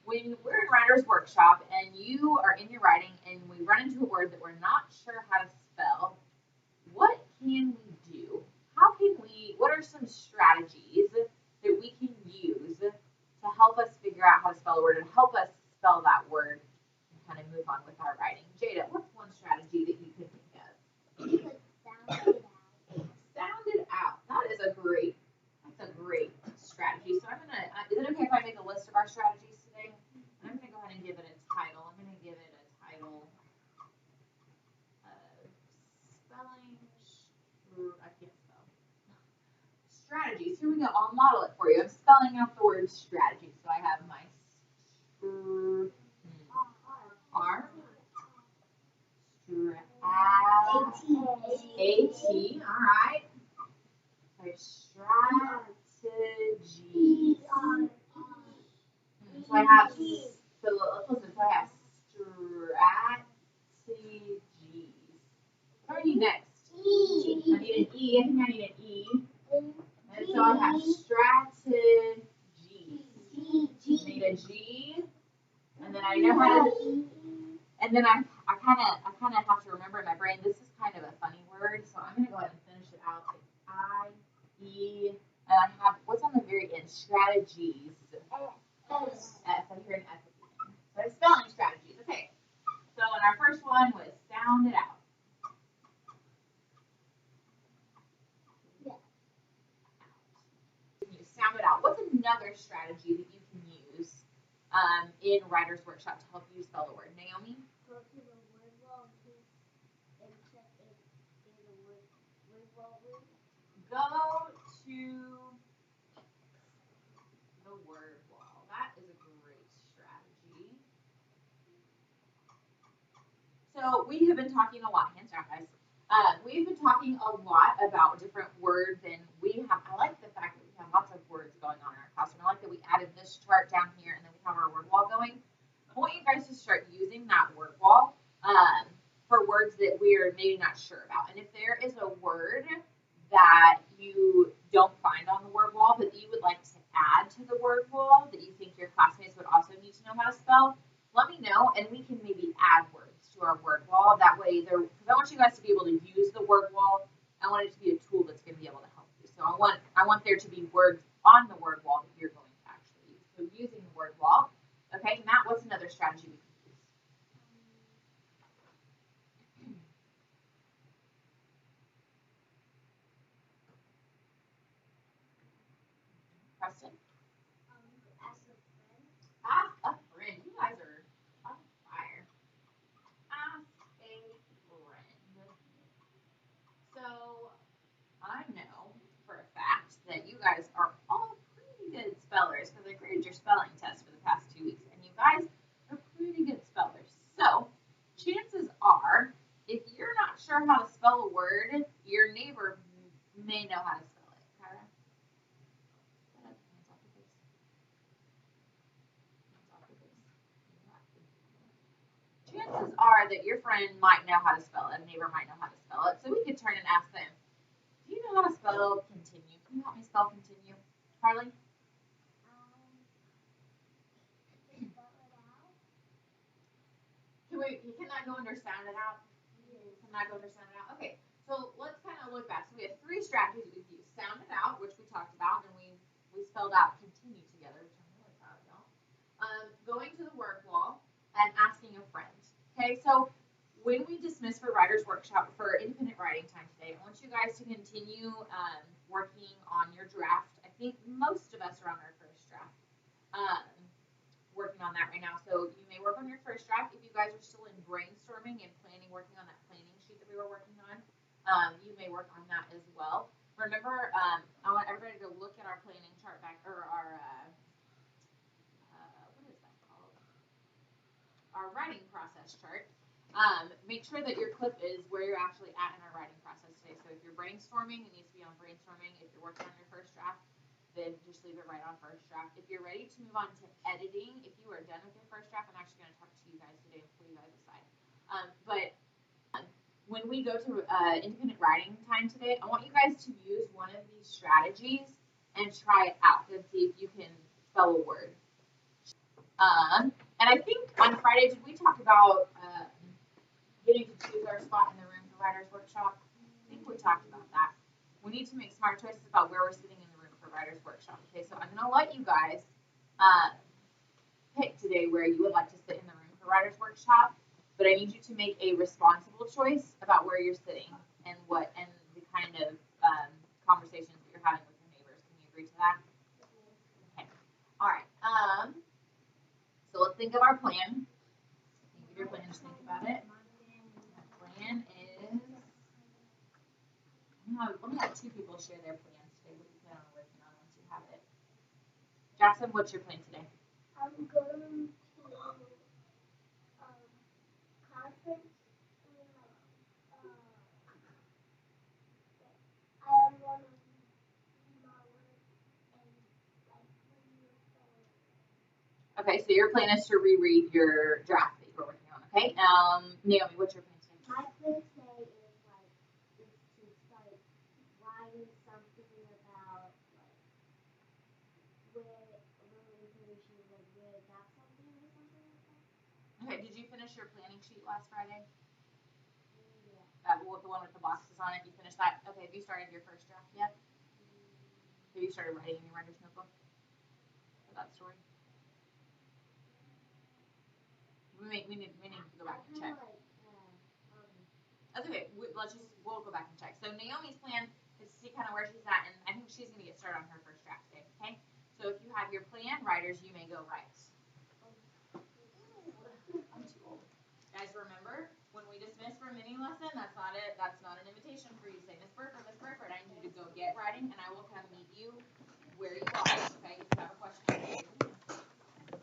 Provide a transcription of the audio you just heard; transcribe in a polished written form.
when we're in Writer's Workshop and you are in your writing and we run into a word that we're not sure how to spell, what can we do? What are some strategies that we can use to help us figure out how to spell a word and help us spell that word and kind of move on with our writing? Jada, what's one strategy that you can think of? Sound it out. That is a great strategy. So I'm gonna, is it okay if I make a list of our strategies today? I'm gonna go ahead and give it a title. I'm gonna give it a title of spelling, I can't spell. Strategies. Here we go. I'll model it for you. I'm spelling out the word strategy. So I have my A-T, all right. Strategies. So I have, so let's listen. So I have strategies. What do I need next? I need an E. I think I need an E. And so I have strategies. I need a G. And then I know how to, and then I kind of have to remember in my brain, this is kind of a funny word, so I'm going to go ahead and finish it out. I-E, and I have, what's on the very end? Strategies. S. I hear an S at the end. So I'm spelling strategies. Okay. So in our first one was sound it out. You sound it out. What's another strategy that you can use in Writer's Workshop to help you spell the word? Naomi? Go to the word wall and check if there's a word wall room. Go to the word wall. That is a great strategy. So we have been talking a lot, hands down guys. We've been talking a lot about different words, and I like the fact that we have lots of words going on in our classroom. I like that we added this chart down here, and then we have our word wall going. I want you guys to start using that word wall for words that we are maybe not sure about. And if there is a word that you don't find on the word wall, but that you would like to add to the word wall that you think your classmates would also need to know how to spell, let me know, and we can maybe add words to our word wall. That way, because I want you guys to be able to use the word wall. I want it to be a tool that's going to be able to help you. So I want there to be words on the word wall that you're going to actually use. So using the word wall. Okay, Matt, what's another strategy we can use? Preston? Ask a friend. Ask a friend. You guys are on fire. Ask a friend. So I know for a fact that you guys are all pretty good spellers because I graded your spelling test for the past 2 weeks, and you guys are pretty good spellers. So chances are, if you're not sure how to spell a word, your neighbor may know how to spell it. Kyra? Chances are that your friend might know how to spell it, a neighbor might know how to spell it, so we could turn and ask them, do you know how to spell continue? Can you help me spell continue? Harley? Can that go under sound it out? Can that go under sound it out? Okay, so let's kind of look back. So we have 3 strategies we've used. Sound it out, which we talked about, and we spelled out continue together, which I'm really proud of y'all. Going to the word wall and asking a friend. Okay, so when we dismiss for Writer's Workshop for independent writing time today, I want you guys to continue working on your draft. I think most of us are on our first draft. Working on that right now. So you may work on your first draft. If you guys are still in brainstorming and planning, working on that planning sheet that we were working on, you may work on that as well. Remember, I want everybody to look at our planning chart back, or our, what is that called? Our writing process chart. Make sure that your clip is where you're actually at in our writing process today. So if you're brainstorming, it needs to be on brainstorming. If you're working on your first draft, then just leave it right on first draft. If you're ready to move on to editing, if you are done with your first draft, I'm actually going to talk to you guys today and pull you guys aside. But when we go to independent writing time today, I want you guys to use one of these strategies and try it out and see if you can spell a word. And I think on Friday, did we talk about getting to choose our spot in the room for Writers Workshop? I think we talked about that. We need to make smart choices about where we're sitting in the room for Writers Workshop. Okay, so I'm gonna let you guys pick today where you would like to sit in the room for Writers Workshop, but I need you to make a responsible choice about where you're sitting and the kind of conversations that you're having with your neighbors. Can you agree to that? Okay. All right. So let's think of our plan. Think of your plan. Just think about it. Our plan is. Let me have two people share their plans today. What do you plan on working on once you have it? Jackson, what's your plan today? I'm going to conference. I am one of my work and Okay, so your plan is to reread your draft that you're working on. Okay. Naomi, what's your plan today? my plan today is to start writing something about where a little information where I got something or something like that. Okay, did you finish your planning sheet last Friday? Yeah. The one with the boxes on it, you finished that? Okay, have you started your first draft yet? Have you started writing in your writer's notebook for that story? We need to go back and check. That's okay. We'll go back and check. So Naomi's plan is to see kind of where she's at, and I think she's gonna get started on her first draft today. Okay. So if you have your plan, writers, you may go write. I'm too old. Guys, remember when we dismiss for a mini lesson, that's not it. That's not an invitation for you to say, Miss Burford, I need you to go get writing, and I will come meet you